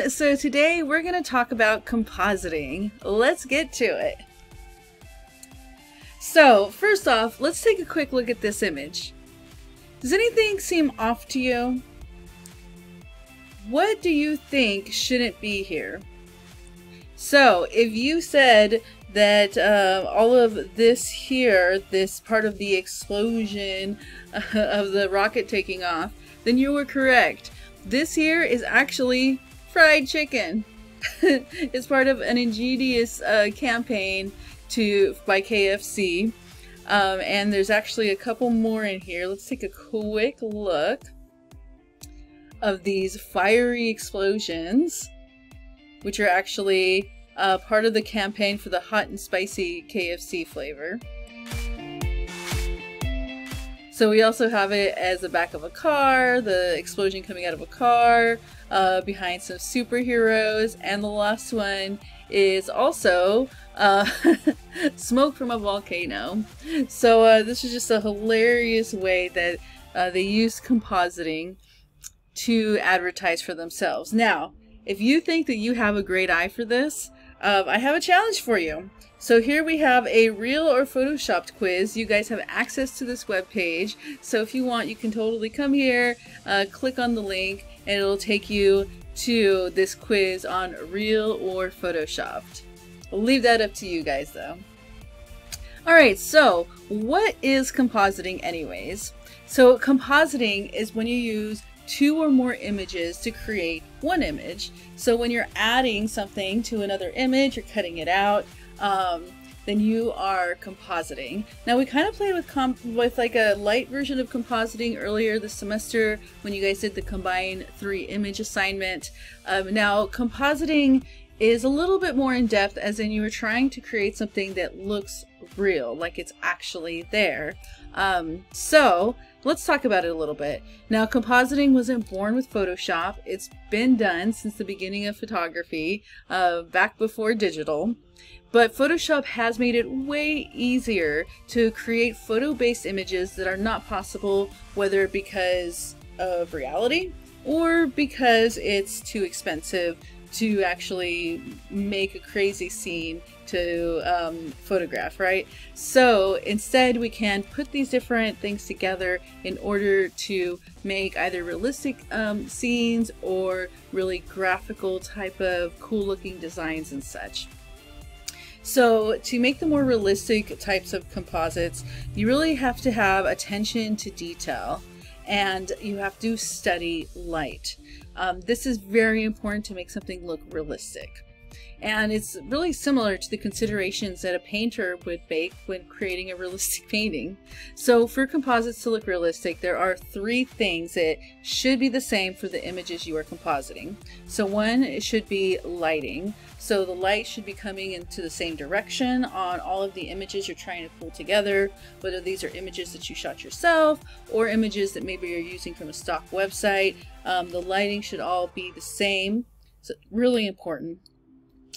So today we're going to talk about compositing. Let's get to it. So first off, let's take a quick look at this image. Does anything seem off to you? What do you think shouldn't be here? So if you said that all of this here, this part of the explosion of the rocket taking off, then you were correct. This here is actually fried chicken. It's part of an ingenious campaign by KFC. And there's actually a couple more in here. Let's take a quick look of these fiery explosions, which are actually part of the campaign for the hot and spicy KFC flavor. So we also have it as the back of a car, the explosion coming out of a car, behind some superheroes, and the last one is also smoke from a volcano. So this is just a hilarious way that they use compositing to advertise for themselves. Now, if you think that you have a great eye for this, I have a challenge for you. So here we have a real or photoshopped quiz. You guys have access to this web page. So if you want, you can totally come here, click on the link, and it'll take you to this quiz on real or photoshopped. I'll leave that up to you guys though. Alright, so what is compositing anyways? So compositing is when you use two or more images to create one image. So when you're adding something to another image, you're cutting it out, then you are compositing. Now we kind of played with like a light version of compositing earlier this semester when you guys did the combine 3 image assignment. Now compositing is a little bit more in depth, as in you were trying to create something that looks real, like it's actually there. So let's talk about it a little bit. Now, compositing wasn't born with Photoshop. It's been done since the beginning of photography, back before digital. But Photoshop has made it way easier to create photo-based images that are not possible, whether because of reality or because it's too expensive to actually make a crazy scene to photograph, right? So instead we can put these different things together in order to make either realistic scenes or really graphical type of cool looking designs and such. So to make the more realistic types of composites, you really have to have attention to detail, and you have to study light. This is very important to make something look realistic. And it's really similar to the considerations that a painter would make when creating a realistic painting. So for composites to look realistic, there are 3 things that should be the same for the images you are compositing. So one, it should be lighting. So the light should be coming into the same direction on all of the images you're trying to pull together, whether these are images that you shot yourself or images that maybe you're using from a stock website. The lighting should all be the same. So really important.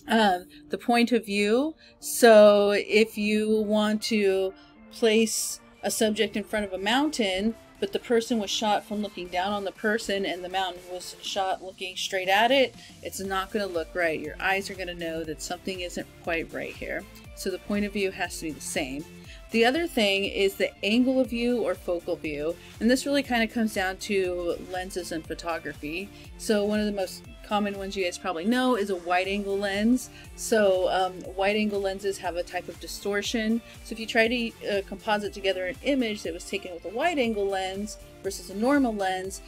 The point of view. So if you want to place a subject in front of a mountain, but the person was shot from looking down on the person and the mountain was shot looking straight at it, it's not going to look right. Your eyes are going to know that something isn't quite right here. So the point of view has to be the same. The other thing is the angle of view or focal view, and this really kind of comes down to lenses and photography. So one of the most common ones you guys probably know is a wide angle lens. So wide angle lenses have a type of distortion. So if you try to composite together an image that was taken with a wide angle lens versus a normal lens,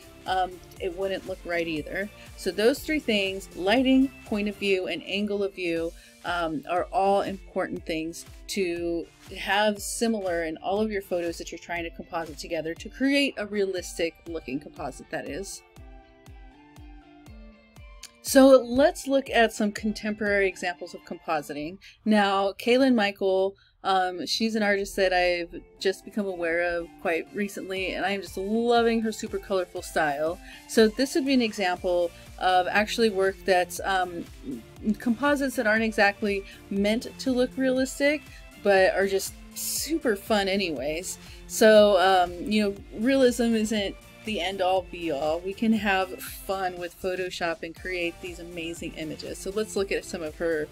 it wouldn't look right either. So those 3 things, lighting, point of view, and angle of view, are all important things to have similar in all of your photos that you're trying to composite together to create a realistic looking composite, that is. So let's look at some contemporary examples of compositing. Now, Kaylin Michael, she's an artist that I've just become aware of quite recently, and I'm just loving her super colorful style. So this would be an example of actually work that's composites that aren't exactly meant to look realistic, but are just super fun anyways. So, you know, realism isn't the end all be all. We can have fun with Photoshop and create these amazing images. So let's look at some of her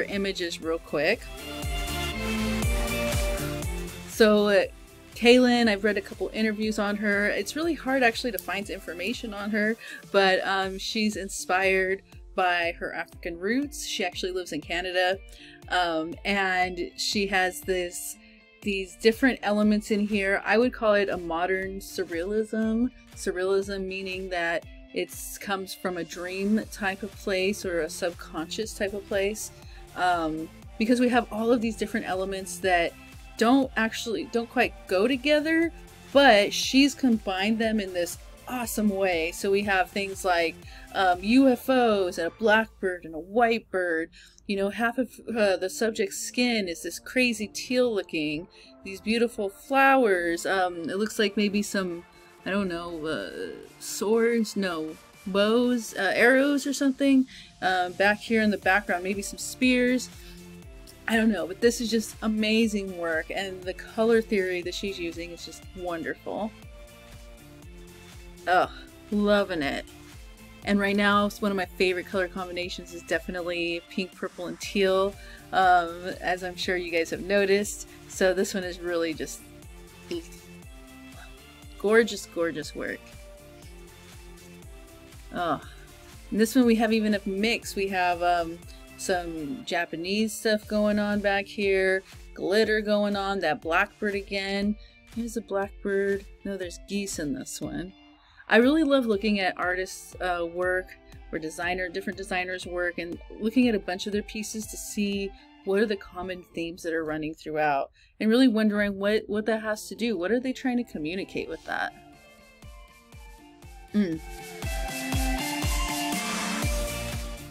images real quick. So Kaylin, I've read a couple interviews on her. It's really hard actually to find information on her, but she's inspired by her African roots. She actually lives in Canada, and she has these different elements in here. I would call it a modern surrealism. Surrealism meaning that it comes from a dream type of place or a subconscious type of place, because we have all of these different elements that don't quite go together, but she's combined them in this awesome way. So we have things like UFOs and a blackbird and a white bird. You know, half of the subject's skin is this crazy teal looking, these beautiful flowers. It looks like maybe some, I don't know, swords, no, bows, arrows or something. Back here in the background, maybe some spears. I don't know, but this is just amazing work, and the color theory that she's using is just wonderful. Oh, loving it. And right now, one of my favorite color combinations is definitely pink, purple, and teal, as I'm sure you guys have noticed. So this one is really just gorgeous, gorgeous work. Oh, and this one we have even a mix. We have some Japanese stuff going on back here, glitter going on, that blackbird again. Here's a blackbird. No, there's geese in this one. I really love looking at artists' work or different designers' work, and looking at a bunch of their pieces to see what are the common themes that are running throughout, and really wondering what that has to do. What are they trying to communicate with that?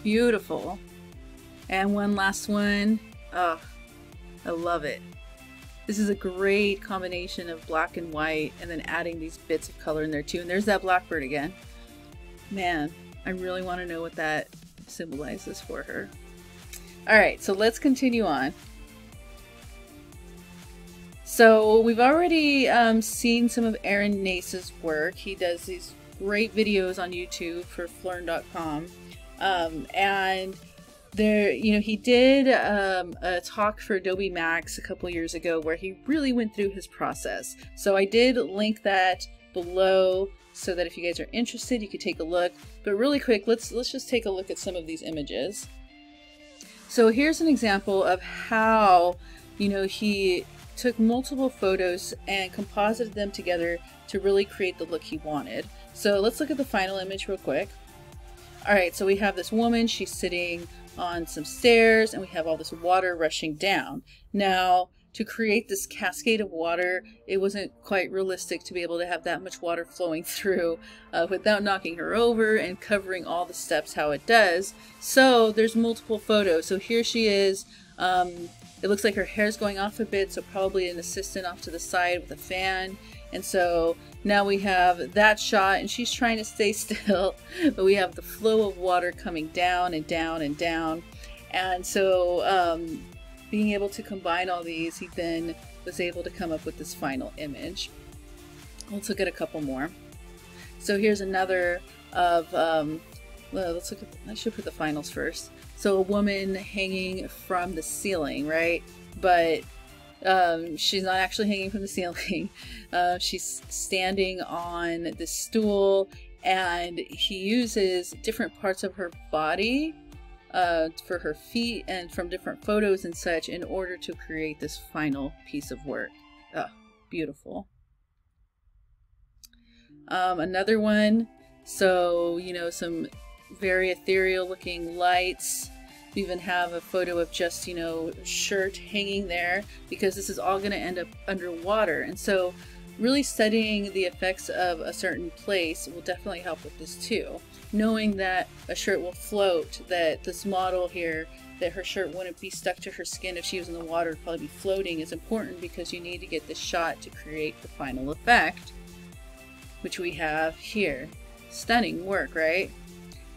Beautiful. And one last one. Oh, I love it. This is a great combination of black and white, and then adding these bits of color in there too. And there's that blackbird again. Man, I really want to know what that symbolizes for her. All right, so let's continue on. So we've already seen some of Aaron Nace's work. He does these great videos on YouTube for Flurn.com, and there, you know, he did a talk for Adobe Max a couple years ago where he really went through his process. So I did link that below so that if you guys are interested, you could take a look. But really quick, let's just take a look at some of these images. So here's an example of how, you know, he took multiple photos and composited them together to really create the look he wanted. So let's look at the final image real quick. All right, so we have this woman, she's sitting on some stairs, and we have all this water rushing down. Now, to create this cascade of water, it wasn't quite realistic to be able to have that much water flowing through without knocking her over and covering all the steps how it does. So there's multiple photos. So here she is. It looks like her hair's going off a bit, so probably an assistant off to the side with a fan. And so now we have that shot, and she's trying to stay still, but we have the flow of water coming down and down and down. And so being able to combine all these, he then was able to come up with this final image. Let's look at a couple more. So here's another of, well, let's look at, I should put the finals first. So a woman hanging from the ceiling, right? But she's not actually hanging from the ceiling. She's standing on this stool, and he uses different parts of her body for her feet and from different photos and such in order to create this final piece of work. Oh, beautiful. Another one, so, you know, some very ethereal looking lights. We even have a photo of just, you know, shirt hanging there, because this is all going to end up underwater. And so really studying the effects of a certain place will definitely help with this too. Knowing that a shirt will float, that this model here, that her shirt wouldn't be stuck to her skin if she was in the water, it'd probably be floating, is important, because you need to get this shot to create the final effect, which we have here. Stunning work, right?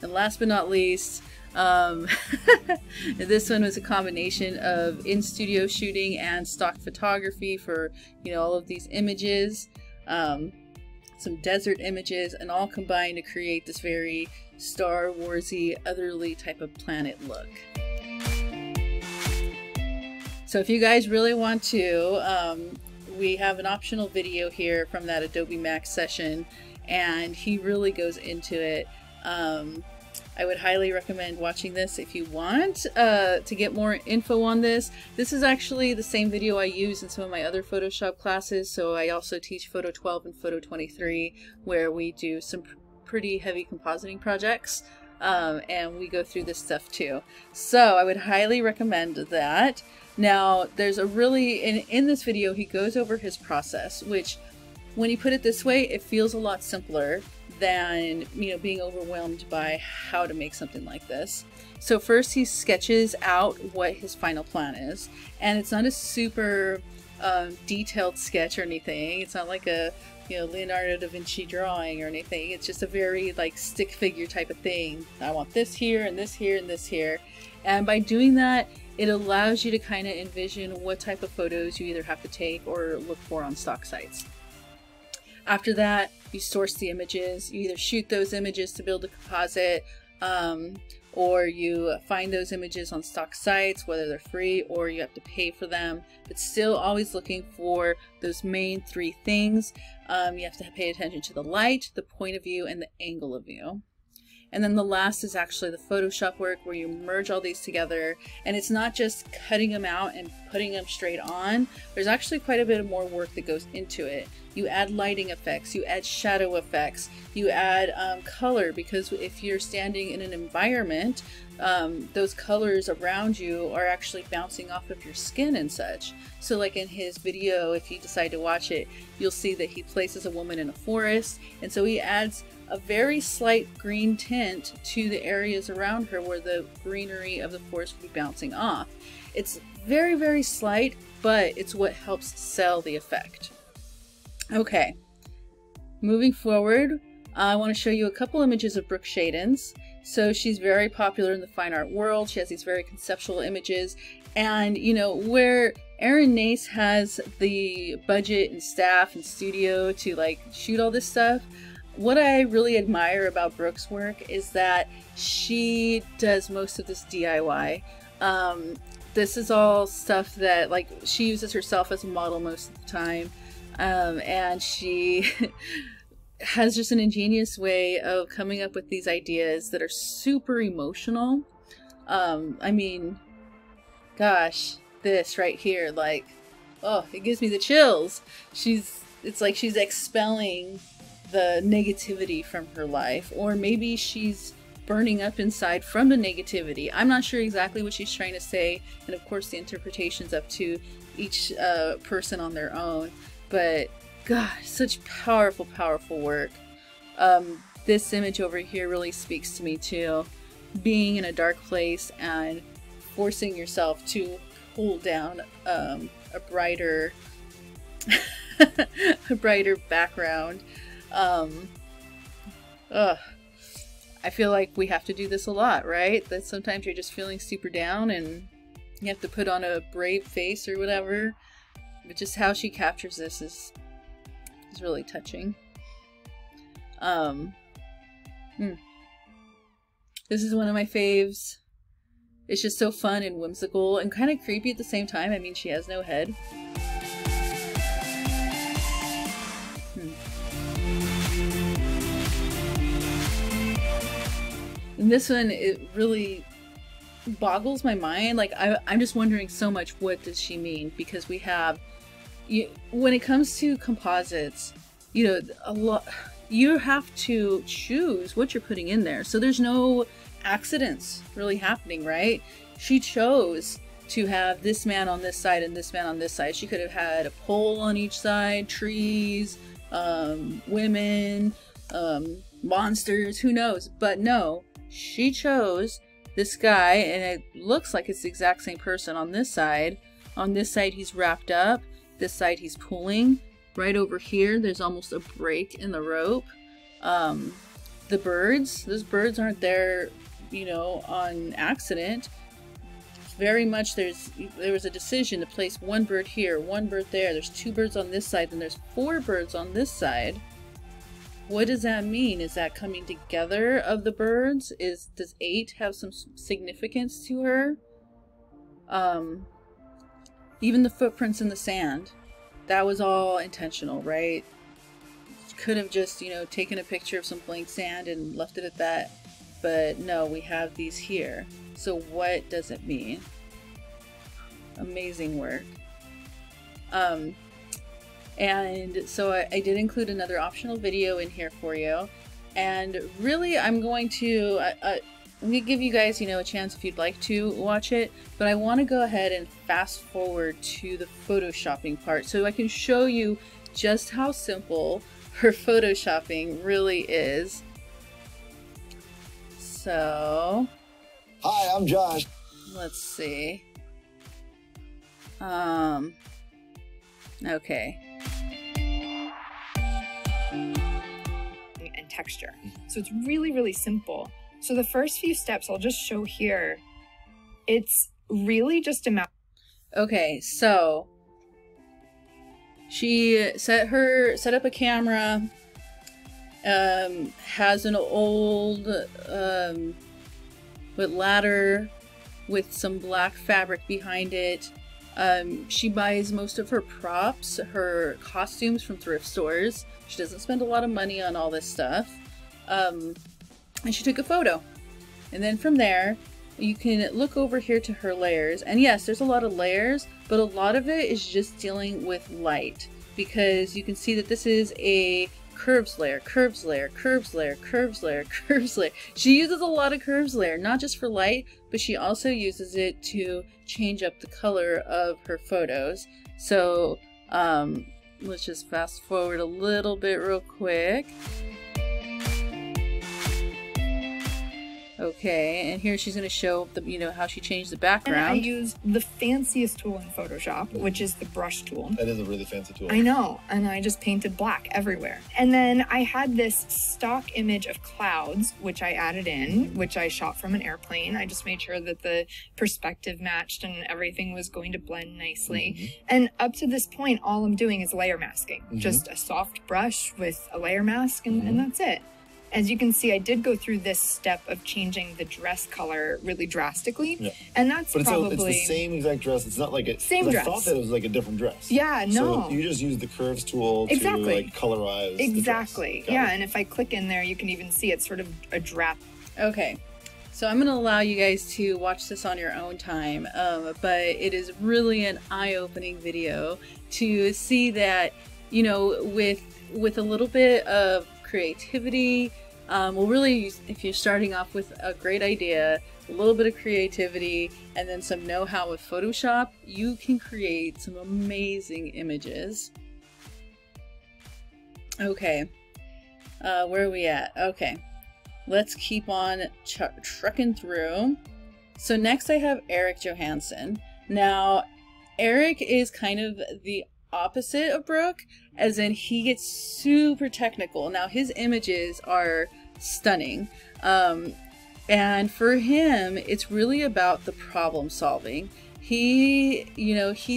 And last but not least, this one was a combination of in-studio shooting and stock photography for, you know, all of these images. some desert images, and all combined to create this very Star Warsy, otherly type of planet look. So if you guys really want to, we have an optional video here from that Adobe Max session, and he really goes into it. I would highly recommend watching this if you want to get more info on this. This is actually the same video I use in some of my other Photoshop classes. So I also teach Photo 12 and Photo 23, where we do some pretty heavy compositing projects. And we go through this stuff too. So I would highly recommend that. Now, there's a really, in this video, he goes over his process, which when you put it this way, it feels a lot simpler than, you know, being overwhelmed by how to make something like this. So first he sketches out what his final plan is, and it's not a super detailed sketch or anything. It's not like a, you know, Leonardo da Vinci drawing or anything. It's just a very like stick figure type of thing. I want this here and this here and this here. And by doing that, it allows you to kind of envision what type of photos you either have to take or look for on stock sites. After that, you source the images. You either shoot those images to build a composite, or you find those images on stock sites, whether they're free or you have to pay for them. But still always looking for those main three things. You have to pay attention to the light, the point of view, and the angle of view. And then the last is actually the Photoshop work, where you merge all these together, and it's not just cutting them out and putting them straight on. There's actually quite a bit of more work that goes into it. You add lighting effects, you add shadow effects, you add color, because if you're standing in an environment, those colors around you are actually bouncing off of your skin and such. So like in his video, if you decide to watch it, you'll see that he places a woman in a forest, and so he adds a very slight green tint to the areas around her where the greenery of the forest would be bouncing off. It's very, very slight, but it's what helps sell the effect. Okay, moving forward, I want to show you a couple images of Brooke Shadens. So she's very popular in the fine art world. She has these very conceptual images, and you know, where Aaron Nace has the budget and staff and studio to like shoot all this stuff, what I really admire about Brooke's work is that she does most of this DIY. This is all stuff that like she uses herself as a model most of the time, and she has just an ingenious way of coming up with these ideas that are super emotional. I mean, gosh, this right here, like, oh, it gives me the chills. It's like she's expelling the negativity from her life, or maybe she's burning up inside from the negativity. I'm not sure exactly what she's trying to say, and of course the interpretation's up to each person on their own, but gosh, such powerful, powerful work. This image over here really speaks to me too. Being in a dark place and forcing yourself to pull down a brighter a brighter background. I feel like we have to do this a lot, right? That sometimes you're just feeling super down and you have to put on a brave face or whatever. But just how she captures this is really touching. This is one of my faves. It's just so fun and whimsical and kind of creepy at the same time. I mean, she has no head. And this one, it really boggles my mind. Like, I'm just wondering so much, what does she mean? Because we have, when it comes to composites, you know, a lot, you have to choose what you're putting in there. So there's no accidents really happening, right? She chose to have this man on this side and this man on this side. She could have had a pole on each side, trees, women, monsters, who knows? But no, she chose this guy, and it looks like it's the exact same person on this side. On this side, he's wrapped up. This side, he's pulling. Right over here, there's almost a break in the rope. The birds, those birds aren't there, you know, on accident. very much there was a decision to place one bird here, one bird there. There's 2 birds on this side, and there's 4 birds on this side. What does that mean? Is that coming together of the birds? Does 8 have some significance to her? Even the footprints in the sand, that was all intentional, right? Could have just, you know, taken a picture of some blank sand and left it at that. But no, we have these here. So what does it mean? Amazing work. And so I did include another optional video in here for you. And really, I'm going to give you guys, you know, a chance if you'd like to watch it. But I want to go ahead and fast forward to the photoshopping part so I can show you just how simple her photoshopping really is. So, hi, I'm Josh. Let's see. Okay. And texture. So it's really, really simple. So the first few steps I'll just show here. It's really just a matter. Okay, so she set up a camera, has an old ladder with some black fabric behind it. She buys most of her props, her costumes from thrift stores. She doesn't spend a lot of money on all this stuff. And she took a photo. And then from there, you can look over here to her layers. And yes, there's a lot of layers, but a lot of it is just dealing with light. Because you can see that this is a curves layer, curves layer, curves layer, curves layer, curves layer. She uses a lot of curves layer, not just for light, but she also uses it to change up the color of her photos. So let's just fast forward a little bit real quick. Okay, and here she's going to show the, you know, how she changed the background. And I use the fanciest tool in Photoshop, which is the brush tool. That is a really fancy tool. I know, and I just painted black everywhere. And then I had this stock image of clouds, which I added in, which I shot from an airplane. I just made sure that the perspective matched and everything was going to blend nicely. And up to this point, all I'm doing is layer masking. Just a soft brush with a layer mask, and that's it. As you can see, I did go through this step of changing the dress color really drastically. Yeah. And that's but probably... But it's the same exact dress. It's not like a... Same dress. I thought that it was like a different dress. Yeah, no. So you just use the curves tool to like colorize Exactly. the dress. Yeah, and if I click in there, you can even see it's sort of a draft. Okay. So I'm going to allow you guys to watch this on your own time, but it is really an eye-opening video to see that, you know, with a little bit of creativity, well, really, if you're starting off with a great idea, a little bit of creativity, and then some know-how with Photoshop, you can create some amazing images. Okay, where are we at? Okay, let's keep on trucking through. So next I have Eric Johansson. Now, Eric is kind of the opposite of Brooke, as in he gets super technical. Now his images are stunning, and for him it's really about the problem solving. He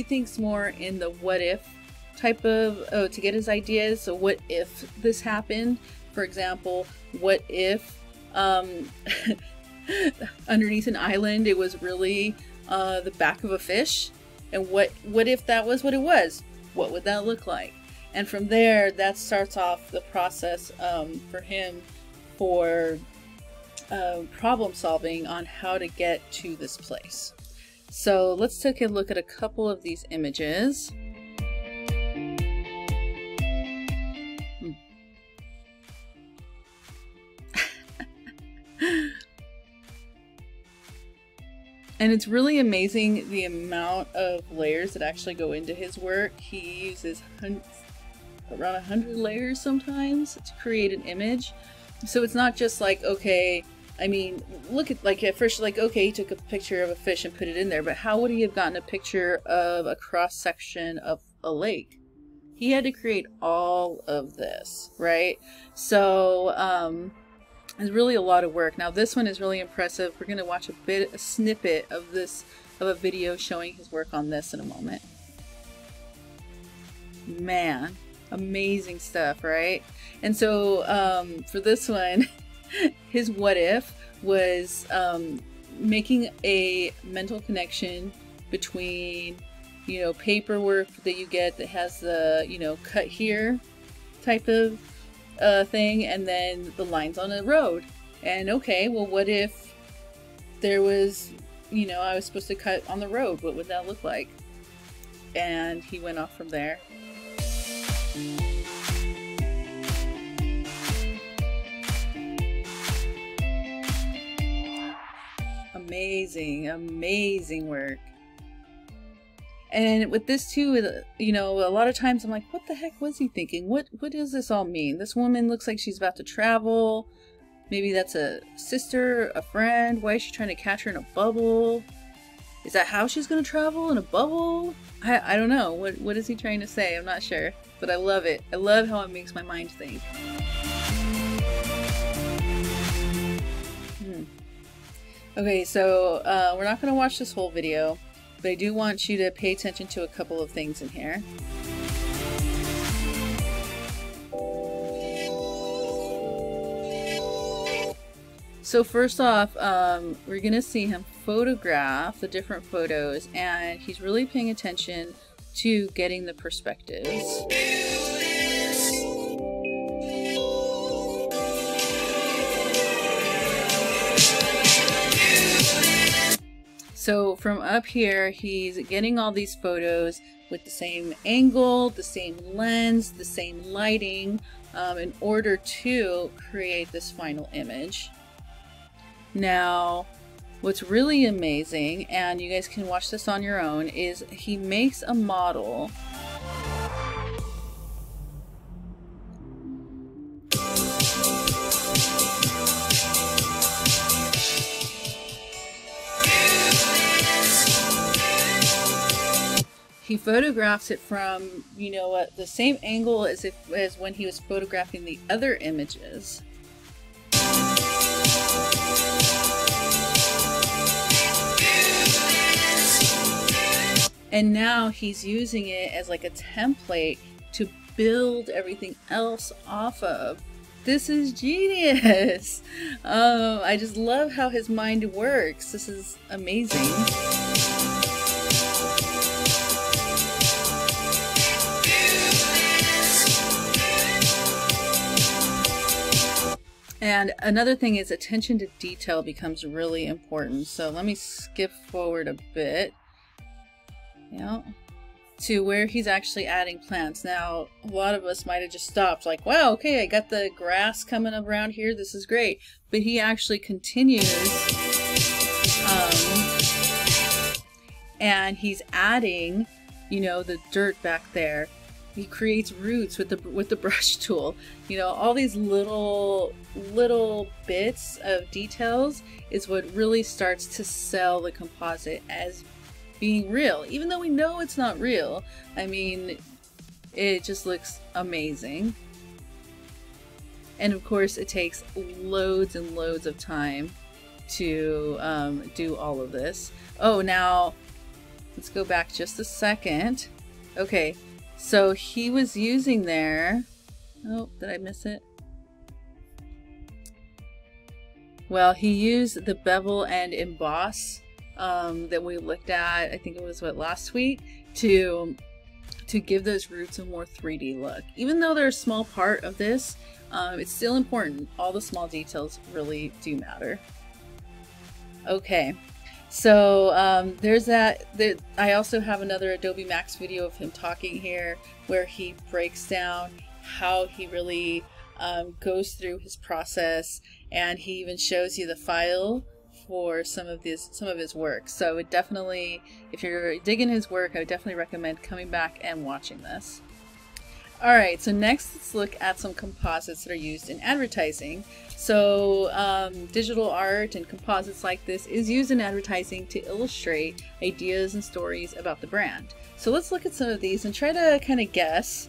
thinks more in the what if type of to get his ideas. So what if this happened? For example, what if underneath an island it was really the back of a fish, and what if that was what it was? What would that look like? And from there, that starts off the process for him for problem solving on how to get to this place. So let's take a look at a couple of these images. And it's really amazing the amount of layers that actually go into his work. He uses around 100 layers sometimes to create an image. So it's not just like, okay, I mean, look at, like, at first, like, okay, he took a picture of a fish and put it in there, but how would he have gotten a picture of a cross section of a lake? He had to create all of this, right? So, it's really a lot of work. Now this one is really impressive. We're going to watch a snippet of this of a video showing his work on this in a moment. Man, amazing stuff, right? And so for this one, his what if was making a mental connection between, you know, paperwork that you get that has the, you know, cut here type of thing, and then the lines on a road. And okay, well, what if there was, you know, I was supposed to cut on the road? What would that look like? And he went off from there. Amazing, amazing work. And with this too, you know, a lot of times I'm like, what the heck was he thinking? What does this all mean? This woman looks like she's about to travel. Maybe that's a sister, a friend. Why is she trying to catch her in a bubble? Is that how she's going to travel, in a bubble? I don't know. What is he trying to say? I'm not sure. But I love it. I love how it makes my mind think. Okay, so we're not going to watch this whole video, but I do want you to pay attention to a couple of things in here. So first off, we're going to see him photograph the different photos, and he's really paying attention to getting the perspectives. So from up here, he's getting all these photos with the same angle, the same lens, the same lighting, in order to create this final image. Now, what's really amazing, and you guys can watch this on your own, is he makes a model. He photographs it from, you know, the same angle as when he was photographing the other images. And now he's using it as like a template to build everything else off of. This is genius. I just love how his mind works. This is amazing. And another thing is attention to detail becomes really important. So let me skip forward a bit. Yeah, to where he's actually adding plants. Now, a lot of us might have just stopped like, wow, okay, I got the grass coming around here. This is great. But he actually continues and he's adding, you know, the dirt back there. He creates roots with the brush tool. You know, all these little bits of details is what really starts to sell the composite as being real, even though we know it's not real. I mean, it just looks amazing. And of course, it takes loads and loads of time to do all of this. Oh, now let's go back just a second. Okay. So he was using there, oh, did I miss it? Well, he used the bevel and emboss that we looked at, I think it was last week, to give those roots a more 3D look. Even though they're a small part of this, it's still important. All the small details really do matter. Okay. So there's that. I also have another Adobe Max video of him talking here where he breaks down how he really goes through his process, and he even shows you the file for some of his work. So it definitely, if you're digging his work, I would definitely recommend coming back and watching this. Alright, so next let's look at some composites that are used in advertising. So digital art and composites like this is used in advertising to illustrate ideas and stories about the brand. So let's look at some of these and try to kind of guess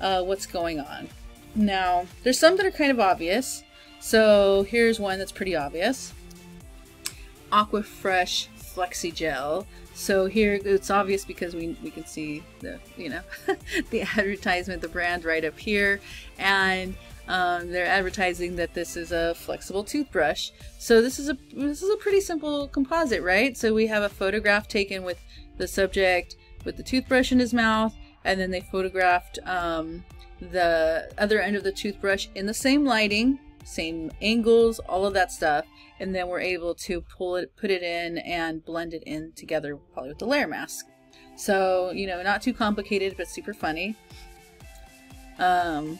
what's going on. Now, there's some that are kind of obvious. So here's one that's pretty obvious. Aquafresh flexi gel. So here it's obvious because we can see the, you know, the advertisement, the brand right up here, and they're advertising that this is a flexible toothbrush. So this is a pretty simple composite, right? So we have a photograph taken with the subject with the toothbrush in his mouth, and then they photographed the other end of the toothbrush in the same lighting, same angles, all of that stuff, and then we're able to put it in and blend it in together, probably with the layer mask. So, you know, not too complicated, but super funny. And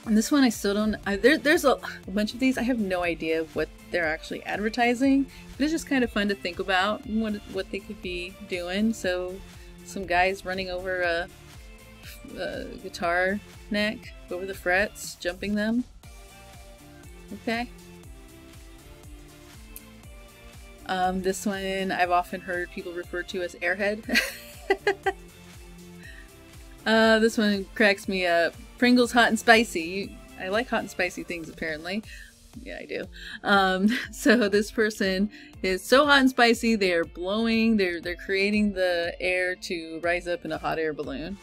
this one I still don't, there's a bunch of these. I have no idea what they're actually advertising, but it's just kind of fun to think about what they could be doing. So some guys running over a guitar neck, over the frets, jumping them. Okay. This one I've often heard people refer to as Airhead. This one cracks me up. Pringles hot and spicy. I like hot and spicy things, apparently. Yeah, I do. So this person is so hot and spicy, they are blowing, they're creating the air to rise up in a hot air balloon.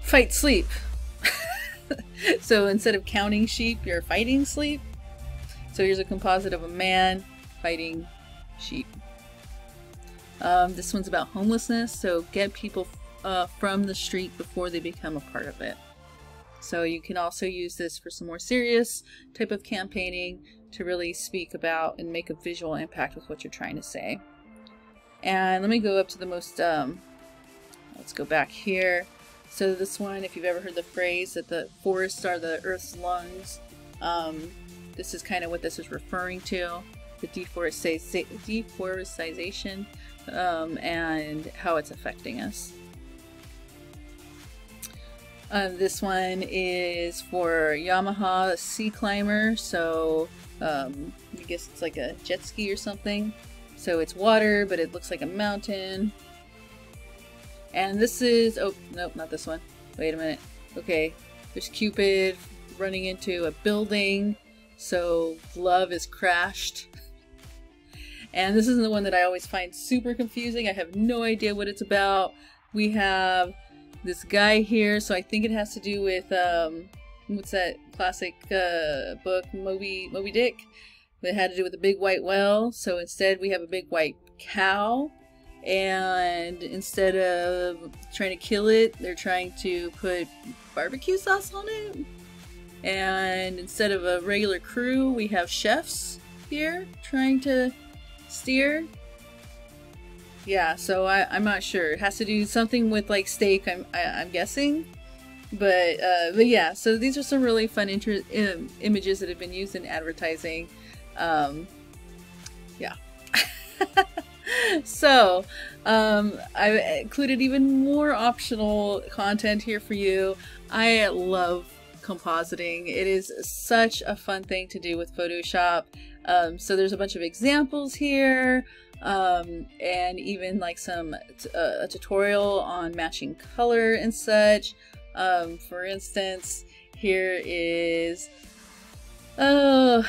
Fight sleep. So instead of counting sheep, you're fighting sleep. So here's a composite of a man fighting sheep. This one's about homelessness, so get people from the street before they become a part of it. So you can also use this for some more serious type of campaigning to really speak about and make a visual impact with what you're trying to say. And let me go up to the most, let's go back here. So this one, if you've ever heard the phrase that the forests are the Earth's lungs, this is kind of what this is referring to, the deforestation, and how it's affecting us. This one is for Yamaha, a sea climber, so I guess it's like a jet ski or something. So it's water, but it looks like a mountain. And this is, oh, nope, not this one. Wait a minute. Okay, there's Cupid running into a building, so love is crashed. And this is the one that I always find super confusing. I have no idea what it's about. We have this guy here, so I think it has to do with, what's that classic book, Moby Dick? It had to do with a big white whale, so instead we have a big white cow. And instead of trying to kill it, they're trying to put barbecue sauce on it. And instead of a regular crew, we have chefs here trying to steer. Yeah, so I'm not sure. It has to do something with like steak, I'm guessing. But yeah, so these are some really fun images that have been used in advertising. Yeah. So, I've included even more optional content here for you. I love compositing. It is such a fun thing to do with Photoshop. So there's a bunch of examples here, and even like a tutorial on matching color and such. For instance, here is, I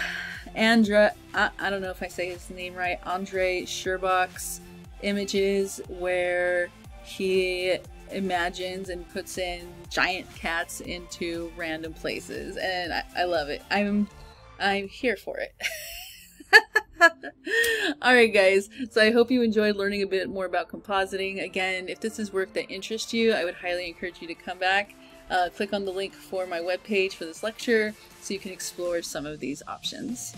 don't know if I say his name right, Andre Scherbach's images, where he imagines and puts in giant cats into random places, and I love it. I'm here for it. Alright guys, so I hope you enjoyed learning a bit more about compositing. Again, if this is work that interests you, I would highly encourage you to come back. Click on the link for my webpage for this lecture so you can explore some of these options.